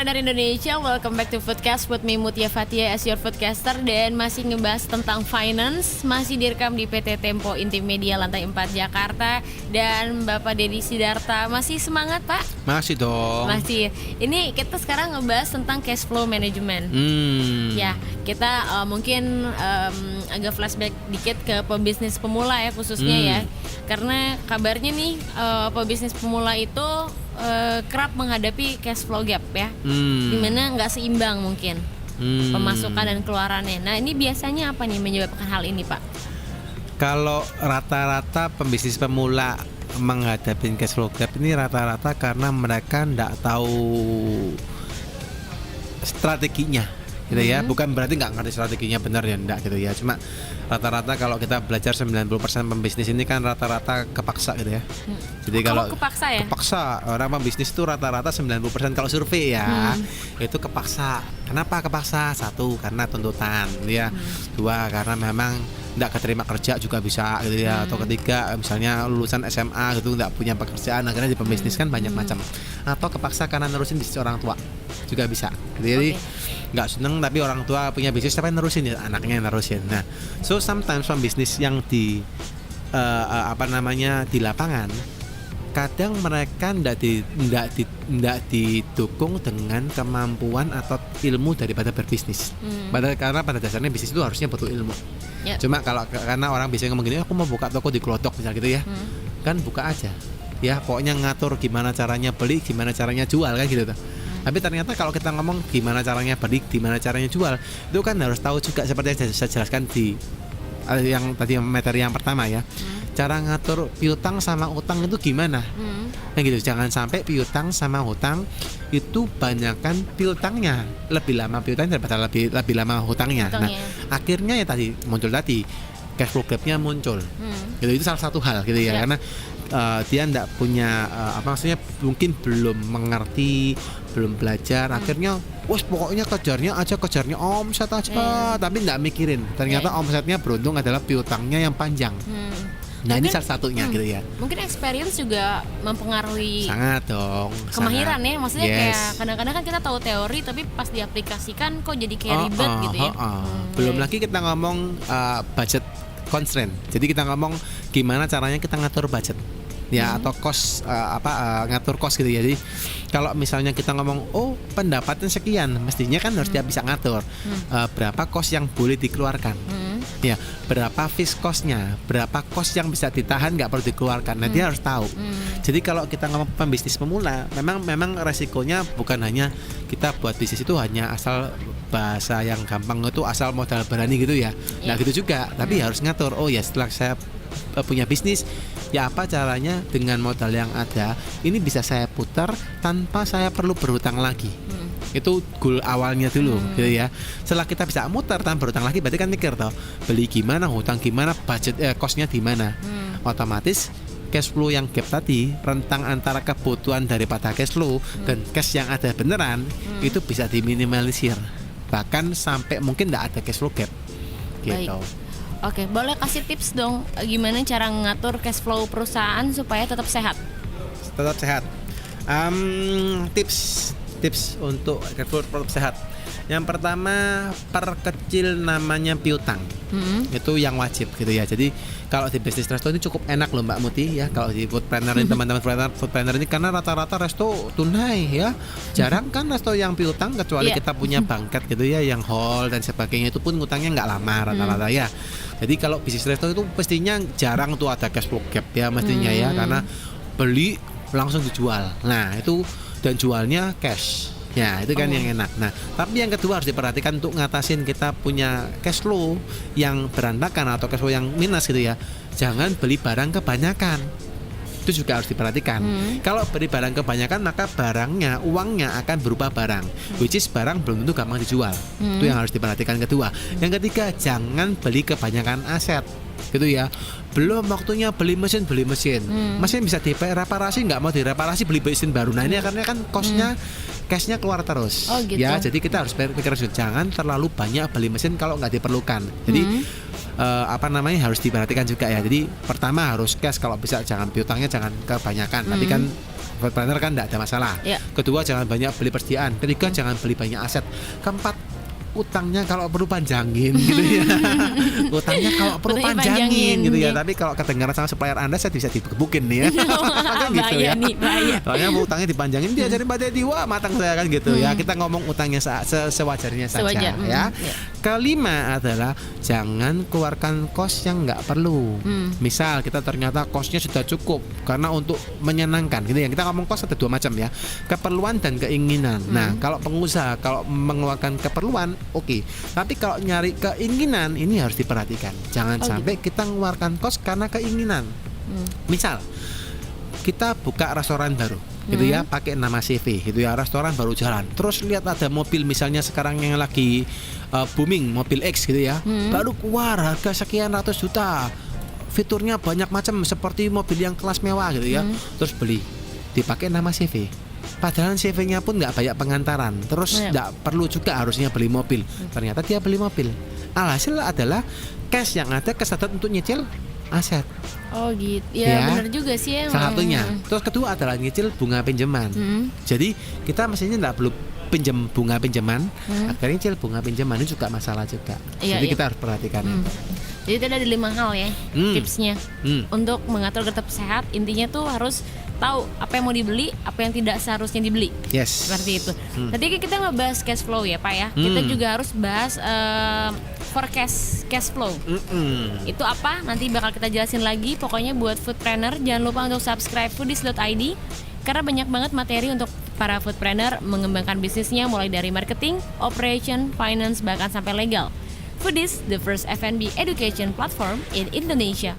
Foodpreneur Indonesia, welcome back to Foodcast with me Mutia Fatia as your foodcaster. Dan masih ngebahas tentang finance, masih direkam di PT Tempo Intimedia Lantai 4 Jakarta. Dan Bapak Deddy Sidarta, masih semangat Pak? Masih dong. Masih. Ini kita sekarang ngebahas tentang cash flow management. Ya, kita mungkin agak flashback dikit ke pebisnis pemula ya khususnya ya. Karena kabarnya nih pebisnis pemula itu kerap menghadapi cash flow gap ya, dimana nggak seimbang mungkin pemasukan dan keluarannya. Nah ini biasanya apa nih menyebabkan hal ini Pak? Kalau rata-rata pembisnis pemula menghadapi cash flow gap ini rata-rata karena mereka nggak tahu strateginya gitu ya. Bukan berarti nggak ngerti strateginya benar ya, enggak gitu ya. Cuma rata-rata kalau kita belajar 90% pembisnis ini kan rata-rata kepaksa gitu ya. Jadi kalau kepaksa ya? Kepaksa, orang pembisnis itu rata-rata 90% kalau survei ya, itu kepaksa. Kenapa kepaksa? Satu, karena tuntutan ya. Dua, karena memang nggak keterima kerja juga bisa gitu ya. Atau ketiga, misalnya lulusan SMA gitu nggak punya pekerjaan, akhirnya di pembisnis kan banyak macam. Atau kepaksa karena nerusin bisnis orang tua juga bisa. Jadi nggak seneng tapi orang tua punya bisnis tapi nerusin ya, anaknya yang nerusin. Nah, so sometimes pembisnis yang di di lapangan kadang mereka ndak didukung dengan kemampuan atau ilmu daripada berbisnis. Karena pada dasarnya bisnis itu harusnya butuh ilmu. Cuma karena orang biasanya ngomong gini, aku mau buka toko di Glodok misalnya gitu ya, kan buka aja. Ya pokoknya ngatur gimana caranya beli, gimana caranya jual kan gitu tuh. Tapi ternyata kalau kita ngomong gimana caranya beli, gimana caranya jual, itu kan harus tahu juga seperti yang saya jelaskan di yang tadi materi yang pertama ya. Cara ngatur piutang sama utang itu gimana? Nah gitu, jangan sampai piutang sama hutang itu banyakkan piutangnya, lebih lama piutangnya daripada lebih lama hutangnya. Nah, akhirnya ya tadi muncul cash flow gap-nya muncul. Gitu, itu salah satu hal gitu ya, karena dia enggak punya maksudnya mungkin belum mengerti, belum belajar, akhirnya pokoknya kejarnya omset aja, tapi nggak mikirin ternyata omsetnya beruntung adalah piutangnya yang panjang. Nah mungkin, ini salah satunya gitu ya. Mungkin experience juga mempengaruhi. Sangat dong. Kemahiran ya, maksudnya kayak kadang-kadang kan kita tahu teori tapi pas diaplikasikan kok jadi kayak ribet gitu ya. Belum lagi kita ngomong budget constraint. Jadi kita ngomong gimana caranya kita ngatur budget. Ya atau cost ngatur cost gitu ya. Jadi kalau misalnya kita ngomong pendapatan sekian, mestinya kan harus dia bisa ngatur berapa cost yang boleh dikeluarkan. Ya, berapa fixed cost-nya, berapa cost yang bisa ditahan nggak perlu dikeluarkan. Nah, dia harus tahu. Jadi kalau kita ngomong pembisnis pemula, memang resikonya bukan hanya kita buat bisnis itu hanya asal bahasa yang gampang itu asal modal berani gitu ya. Nah, gitu juga, tapi harus ngatur. Oh ya, setelah saya punya bisnis, ya apa caranya dengan modal yang ada ini bisa saya putar tanpa saya perlu berhutang lagi. Itu goal awalnya dulu gitu ya. Setelah kita bisa muter tanpa berhutang lagi, berarti kan mikir toh, beli gimana, hutang gimana, budget cost-nya di mana. Otomatis cash flow yang gap tadi, rentang antara kebutuhan daripada cash flow dan cash yang ada beneran itu bisa diminimalisir. Bahkan sampai mungkin enggak ada cash flow gap. Gitu. Oke, boleh kasih tips dong gimana cara ngatur cash flow perusahaan supaya tetap sehat? Tetap sehat. Tips untuk cash flow tetap sehat. Yang pertama, perkecil namanya piutang. Itu yang wajib gitu ya. Jadi kalau di bisnis resto ini cukup enak loh Mbak Muti ya. Kalau di foodpreneur ini teman-teman foodpreneur ini karena rata-rata resto tunai ya. Jarang kan resto yang piutang kecuali kita punya bangket gitu ya, yang hall dan sebagainya, itu pun ngutangnya nggak lama rata-rata ya. Jadi kalau bisnis resto itu pastinya jarang tuh ada cash flow gap ya mestinya ya, karena beli langsung dijual. Nah itu dan jualnya cash. Ya itu kan yang enak. Nah tapi yang kedua harus diperhatikan untuk ngatasin kita punya cash flow yang berantakan atau cash flow yang minus gitu ya. Jangan beli barang kebanyakan. Itu juga harus diperhatikan. Kalau beli barang kebanyakan maka uangnya akan berupa barang, which is barang belum tentu gampang dijual. Itu yang harus diperhatikan kedua. Yang ketiga, jangan beli kebanyakan aset gitu ya. Belum waktunya beli mesin. Mesin bisa direparasi, nggak mau direparasi beli mesin baru. Nah ini karena kan cashnya keluar terus. Gitu. Ya jadi kita harus pikir jangan terlalu banyak beli mesin kalau nggak diperlukan. Jadi harus diperhatikan juga ya. Jadi pertama harus cash, kalau bisa jangan piutangnya jangan kebanyakan. Nanti kan Foodpreneur kan tidak ada masalah. Ya. Kedua, jangan banyak beli persediaan. Ketiga, jangan beli banyak aset. Keempat, utangnya kalau perlu panjangin gitu ya. Utangnya kalau perlu Utangnya panjangin panjangin, gitu ya. ya. Tapi kalau kedengaran sama supplier Anda, saya bisa digebukin nih ya. Kan gitu Bahaya ya. nih, bahaya. Soalnya utangnya dipanjangin, dia jadi pada diwa matang saya kan gitu ya. Kita ngomong utangnya sewajarnya saja Sewajar, ya. ya. Kelima adalah jangan keluarkan kos yang nggak perlu. Misal kita ternyata kosnya sudah cukup karena untuk menyenangkan gitu ya. Kita ngomong kos ada dua macam ya, keperluan dan keinginan. Nah, kalau pengusaha kalau mengeluarkan keperluan, oke. Tapi kalau nyari keinginan ini harus diperhatikan. Jangan sampai kita mengeluarkan kos karena keinginan. Misal kita buka restoran baru gitu ya, pakai nama CV gitu ya, restoran baru jalan, terus lihat ada mobil misalnya sekarang yang lagi booming, mobil X gitu ya, baru keluar harga sekian ratus juta, fiturnya banyak macam seperti mobil yang kelas mewah gitu ya, terus beli, dipakai nama CV, padahal CV-nya pun nggak banyak pengantaran, terus nggak perlu juga harusnya beli mobil, ternyata dia beli mobil. Alhasil adalah cash yang ada kesadaran untuk nyicil aset. Oh gitu. Ya, benar juga sih ya. Salah satunya. Terus kedua adalah nyicil bunga pinjaman. Jadi kita mestinya nggak perlu pinjam bunga pinjaman, akhirnya nyicil bunga pinjaman ini juga masalah juga. Jadi kita harus perhatikan itu. Jadi itu ada 5 hal ya tipsnya untuk mengatur tetap sehat. Intinya tuh harus tahu apa yang mau dibeli, apa yang tidak seharusnya dibeli. Yes. Seperti itu. Tadi kita ngebahas cash flow ya Pak ya. Kita juga harus bahas forecast cash flow. Itu apa? Nanti bakal kita jelasin lagi. Pokoknya buat foodpreneur jangan lupa untuk subscribe foodies.id karena banyak banget materi untuk para foodpreneur mengembangkan bisnisnya mulai dari marketing, operation, finance bahkan sampai legal. Foodies, the first F&B education platform in Indonesia.